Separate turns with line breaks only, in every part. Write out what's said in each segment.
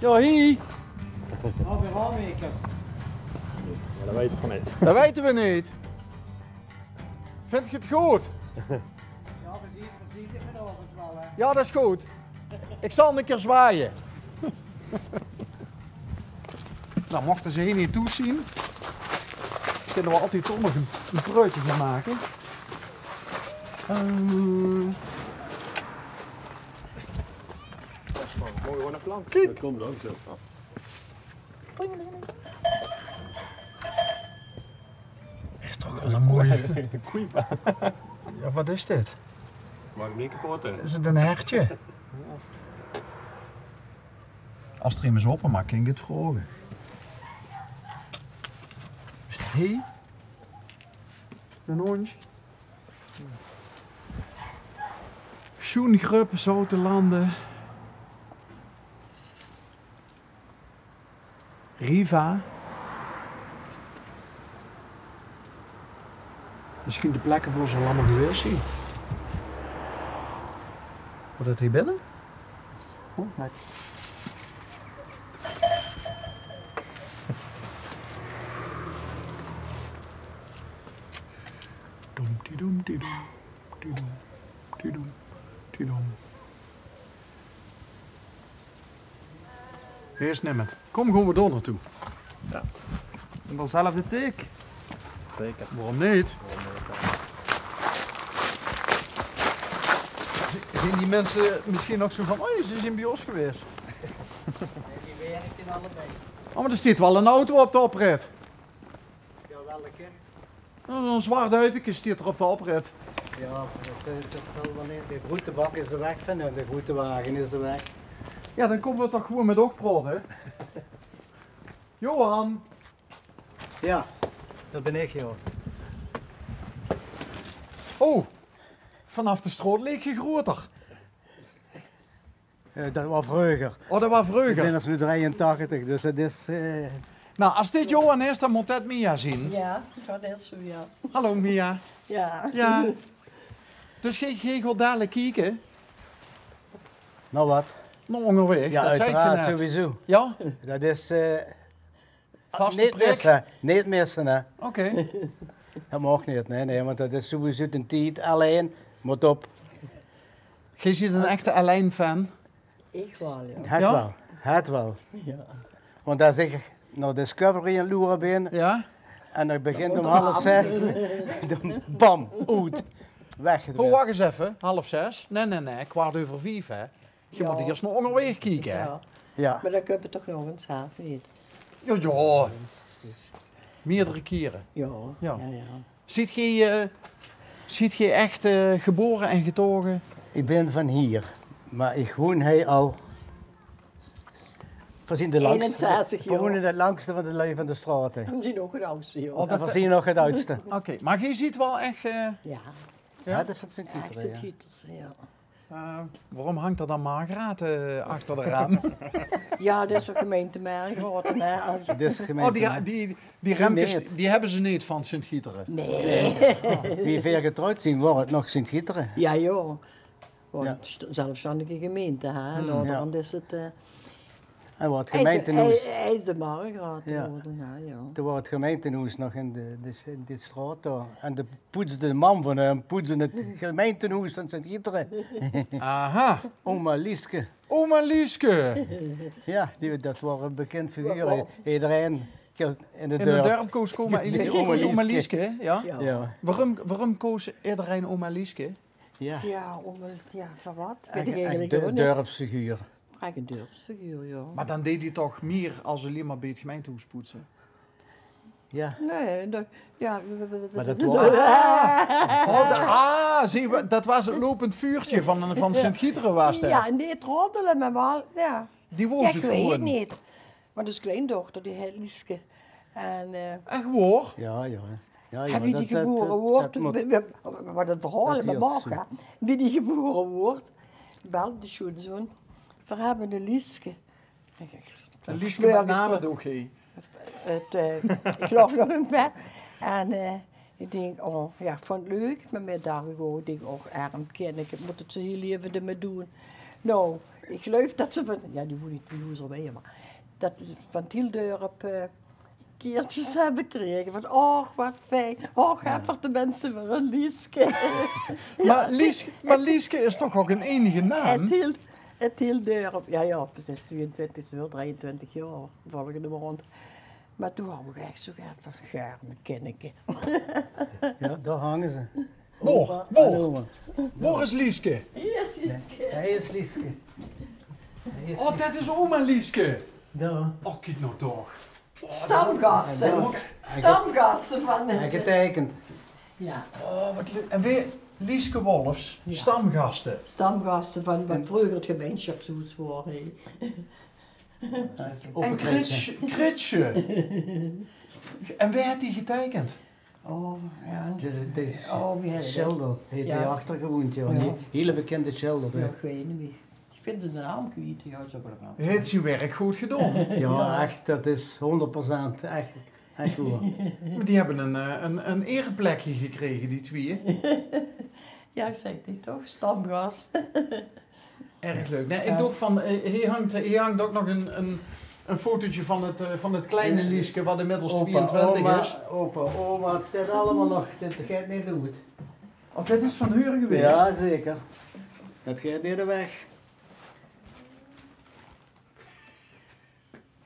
Ja, hier.
Oh, weer aanmakers.
Maar dat weet ik van niet.
Dat weten we niet. Vind je het goed?
Ja, we zien het vanavond wel, hè.
Ja, dat is goed. Ik zal hem een keer zwaaien. Nou, mochten ze hier niet toezien, kunnen we altijd toch nog een broodje gaan maken.
Mooi gewoon even langs.
Kijk.
Dat komt ook zo af.
Is toch wel een mooie.
Koeipa.
Ja, wat is dit?
Maar niet kapot hè?
Is het een hertje? Als er iemand open maakt, kan ik het vragen. Is dat hier? Een hondje? Schoengrup, Zoutelanden. Riva. Misschien de plekken waar ze al allemaal geweest zijn. Wat dat hier binnen? Oh, nee. Tidum, tidum, tidum, tidum, tidum. Eerst Nemmet. Kom gewoon weer door naartoe.
Ja.
En dan zelf de tik.
Zeker.
Waarom niet? Zien die mensen misschien nog zo van, oh, ze zijn bij ons geweest?
Die werkt in allebei.
Oh, maar er staat wel een auto op de oprit.
Ja, welke?
Een zwart uitje staat er op de oprit.
Ja, dat zal wel niet. De groentebak is er weg, de groentewagen is er weg.
Ja, dan komen we toch gewoon met praten. Johan.
Ja, dat ben ik, joh.
Oh, vanaf de stroot leek je groter.
Dat was vroeger.
Oh, dat was
Ik ben
vroeger.
als nu 83, dus het is...
Nou, als dit Johan is, dan moet dat Mia zien.
Ja, dat is zo, ja.
Hallo Mia.
Ja.
Ja. Dus je gaat dadelijk kijken.
Nou wat?
Nog onderweg,
Ja,
dat zei je
uiteraard,
net.
sowieso.
Ja?
Dat is...
Vaste
niet
prik?
missen, niet missen, hè.
Oké.
Dat mag niet, nee, want dat is sowieso een tijd alleen. Moet op.
Je ziet een echte Alain-fan.
Ik wel, ja.
Het
Ja?
wel, het wel.
Ja.
Want dan zeg ik, nou Discovery en loeren ben.
Ja?
En dan begint om 6:30. Dan bam, uit. Weg.
Oh, wacht eens even. 5:30? Nee. 4:15, hè. Je
Ja.
moet eerst nog onderweg kijken, hè.
Ja.
Ja.
Maar dan kun je toch nog eens zelf niet.
Ja. Meerdere keren.
Ja.
Ja.
Ja.
Ziet je echt geboren en getogen?
Ik ben van hier, maar ik woon hier al. Voorzien de langste.
61
We
jaar.
wonen het langste van de lui van de straat. Hè.
We zien nog een oudste, joh.
Oh,
En voorzien nog het oudste.
Oké, maar je ziet wel echt...
Ja.
Ja, dat is van
Ja,
Sint-Gieter.
ik zit
Ja.
gieters, ja.
waarom hangt er dan Margraat achter de raam?
Ja, dat is een gemeentemerk geworden, hè.
Dit is
Oh,
gemeente.
die remkes,
niet.
die hebben ze niet van Sint-Gieteren.
Nee.
Wie veel getrouwd zien, wordt het nog Sint-Gieteren.
Ja, joh. Want
Ja.
het is een zelfstandige gemeente, hè. Nou,
ja.
dan is het...
En wordt gemeentehuis.
Hij is de Margraat
Ja.
geworden, ja.
Toen was het gemeentehuis nog in de straat daar. En de poetsde man van hem poetste het gemeentehuis van Sint-Gieteren.
Aha.
Oma Lieske.
Oma Lieske.
Ja, dat was een bekend figuur. Iedereen in de
In de
dorp.
dorp koos oma
Oma
Oma
Lieske.
Lieske, ja?
Ja.
Ja,
Waarom koos iedereen oma Lieske?
ja.
Ja, van wat? Weet ik
Een
eigenlijk ook niet.
dorpsfiguur.
Eigenlijk een dorpsfiguur, ja.
Maar dan deed hij toch meer als alleen maar bij het gemeentehuis poetsen?
Ja.
Nee, ja.
Maar dat
Zie je, dat was het lopend vuurtje van Sint-Gieteren was dat.
Ja, nee, het roddelen, maar wel, ja.
Die
Ja,
was
ik
het
weet het
gewoon.
niet. Maar dus kleindochter, die heet Lieske. En
Echt waar?
Ja, ja. Ja, ja,
en wie die geboren wordt, wat het verhaal
dat
met
die
morgen, wie die geboren wordt, belt de schoonzoon. We hebben een Lieske.
Een Lieske met name doe je.
Ik lag nog in bed en ik denk, oh ja, ik vond het leuk, maar met daar gewoon, ik denk, oh, arm kind, ik moet het zo heel even ermee doen. Nou, ik geloof dat ze van... Ja, die moet niet bij hoe ze mee, maar... Dat ze van Tieldeurp keertjes hebben gekregen. Van, oh, wat fijn. Oh, heb er de mensen weer een Lieske.
Maar Lieske is toch ook een enige naam?
Het Tieldeurp. Ja, ze is 22, ze wordt 23 jaar volgende maand. Maar toen hadden we echt zo van gaarne kenneke.
Ja, daar hangen ze.
Waar is Lieske?
Hij is Lieske.
Oh, dat is oma Lieske.
Ja.
Oh, kijk nou toch.
Stamgasten. Stamgasten van
Hij
het...
getekend.
Ja,
Oh, wat leuk. En weer Lieske Wolfs,
Ja.
stamgasten.
stamgasten van wat vroeger het gemeenschapshuis was. Hè.
En Kritsje. En wie had die getekend?
Oh, ja.
Deze
Oh, wie had het?
Sheldon heeft
Ja.
hij achtergewoond, ja.
Ja.
Een hele bekende Sheldon.
Ja, ik weet niet meer. Ik vind ze de naam kwijt. Ja, zo wel gaan.
Heeft zijn werk goed gedaan.
Ja, echt, dat is 100% echt goed.
Maar die hebben een ereplekje gekregen, die tweeën.
Ja, ik zeg dit toch? Stamgast.
Erg leuk. Nee, ik doe ook van, hier hangt ook nog een fotootje van het kleine Lieske, wat inmiddels 22 is.
Oma, het staat allemaal nog. Dit gaat niet goed.
Oh, dit is van Heuren geweest?
Ja, zeker. Dat gaat niet de weg.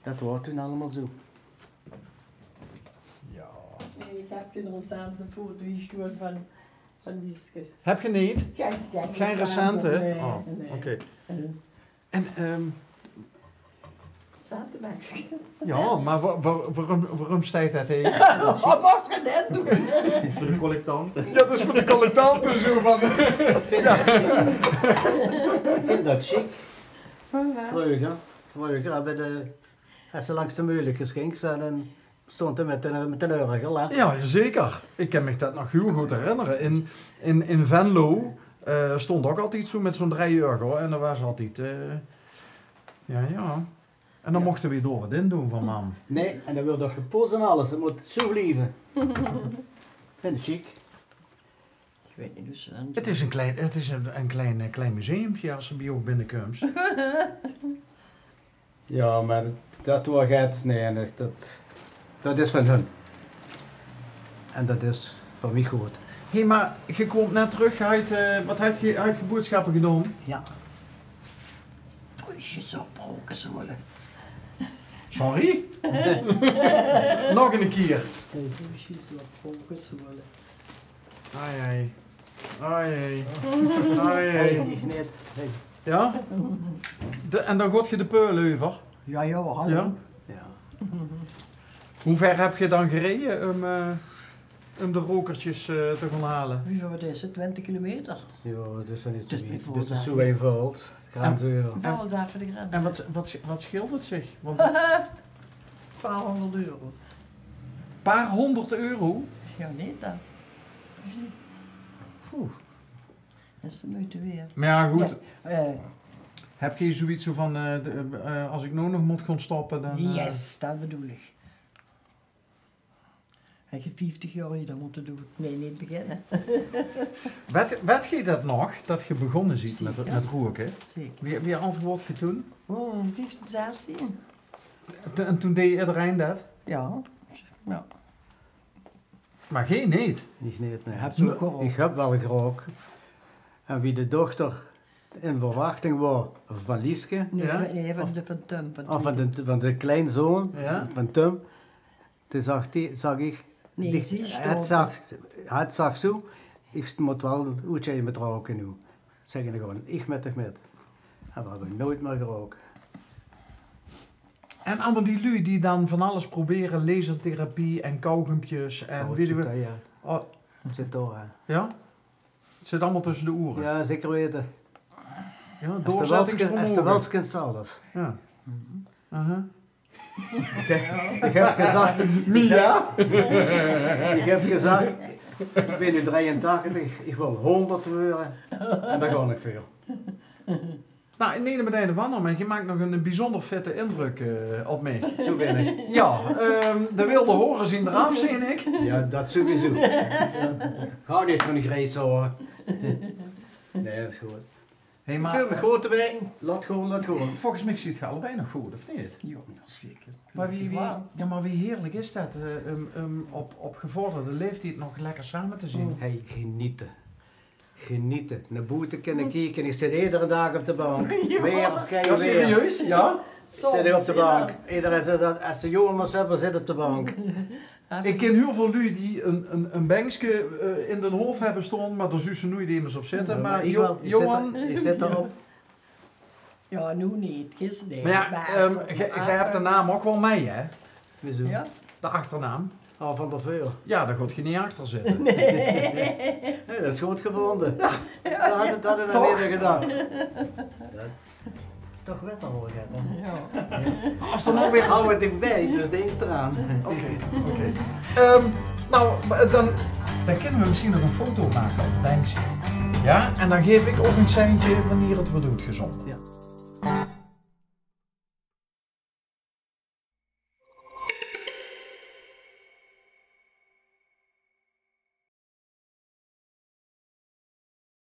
Dat wordt toen allemaal zo.
Ja.
Nee, ik heb geen recente foto gestuurd van Lieske.
Heb je niet? Geen recente?
Nee,
Oh,
nee.
oké. En,
Zaterdag.
ja, maar waarom staat dat hier?
Wat mocht je net doen?
Voor de collectant.
Ja, dat is voor de collectanten zo van...
Ik vind dat chic. Vroeger hebben als ze langs de meulekjes ging, dan stond hij met een orgel. Hè?
Ja, zeker. Ik kan me dat nog heel goed herinneren. In Venlo stond ook altijd zo met zo'n 3 euro en er was altijd... ja. En dan mochten we door het in doen van mam.
Nee, en dan wil toch gepost en alles, dat moet zo blijven. Vind ik chic.
Ik weet niet dus.
Het is een klein museumpje als je bij ook binnenkomt.
Ja, maar dat waar gaat, nee, dat is van hun. En dat is van wie goed.
Hé, maar je komt net terug wat heb je uit boodschappen gedaan?
Ja.
Poesjes opbroken zullen.
Sorry? Nog een keer.
Poesjes opbroken zullen.
Ai.
Ik niet. Hey.
Ja? En dan gaat je de peul over.
Ja, hallo.
Ja?
Ja.
Hoe ver heb je dan gereden om de rokertjes te gaan halen?
Wat is het? 20 kilometer?
Ja, dat is van niet zo
Het is
lief.
niet
Dit is
voor
zo eenvoudig. Grandeur.
Wel daar voor de grens.
En wat scheelt het zich? Want
Een paar honderd euro.
een paar €100?
Ja, niet dan.
Oeh.
Dat is de moeite weer.
Maar ja, goed.
Ja,
Heb je zoiets zo van, als ik nou nog moet gaan stoppen, dan...
yes, dat bedoel ik. Heb je 50 jaar hier dan moeten doen? Nee, niet beginnen.
Weet je dat nog, dat je begonnen ziet met
Zeker.
roken?
Zeker.
Wie antwoord je toen?
Oh, 15, 16.
En toen deed iedereen dat?
Ja. Ja.
Maar geen niet.
Ik niet, nee.
Heb je ook gerookt?
Ik heb wel gerookt. En wie de dochter in verwachting was van Lieske,
Nee,
Ja?
nee, van Tum.
of van de kleinzoon
Ja?
van Tum, toen zag ik,
Nee, zie je
het zag zo, ik moet wel een oetje met roken nu. Zeggen ze gewoon, ik met. En we hebben nooit meer gerookt.
En allemaal die lui die dan van alles proberen, lasertherapie en kauwgompjes en weet je wat.
Ja,
Oh,
zit daar. Hè.
ja? Het zit allemaal tussen de oren.
Ja, zeker weten.
Ja,
Als de
doorzettingsvermogen.
Welskens alles.
Ja. Uh-huh.
Ik heb gezegd,
Mia?
ik heb gezegd, ik ben nu 83, ik wil 100 worden en daar ga ik veel.
Nou, nee, met een of ander, maar je maakt nog een bijzonder vette indruk op mij.
Zo ben ik.
Ja, de wilde horen zien eraf, zie ik.
Ja, dat sowieso. Ga niet van die race horen. Nee, dat is goed.
Hey, maar,
Veel met grote wijn, laat gewoon.
volgens mij ziet het allebei nog goed, of niet?
Ja, zeker.
Maar wie heerlijk is dat, op gevorderde leeftijd nog lekker samen te zien.
Hey, genieten. Naar buiten kunnen kijken. Ik zit iedere dag op de bank.
Ja.
Weer of geen
Ja,
weer.
serieus? Ja?
Ik zit hier op de bank. Iedereen als ze jongens hebben, zit op de bank.
Ik ken heel veel lui die een bankje in de hoofd hebben staan, maar daar zullen ze nooit immers op zitten. Maar
ik wel.
Johan...
Je zit erop.
Ja, nu niet. Gisteren.
Maar ja, jij hebt de naam ook wel mee, hè?
Wieso?
Ja?
De achternaam.
Al van de veel.
Ja, daar gaat je niet achter zitten.
Nee, dat is goed gevonden. Dat had ik nog niet gedacht. Toch wet al hoor jij dan.
Ja.
Als er nog weer...
Hou het dichtbij, dus denk eraan.
Oké. Nou, dan kunnen we misschien nog een foto maken op het bankje. Ja, en dan geef ik ook een seintje wanneer het weer doet gezond.
Ja.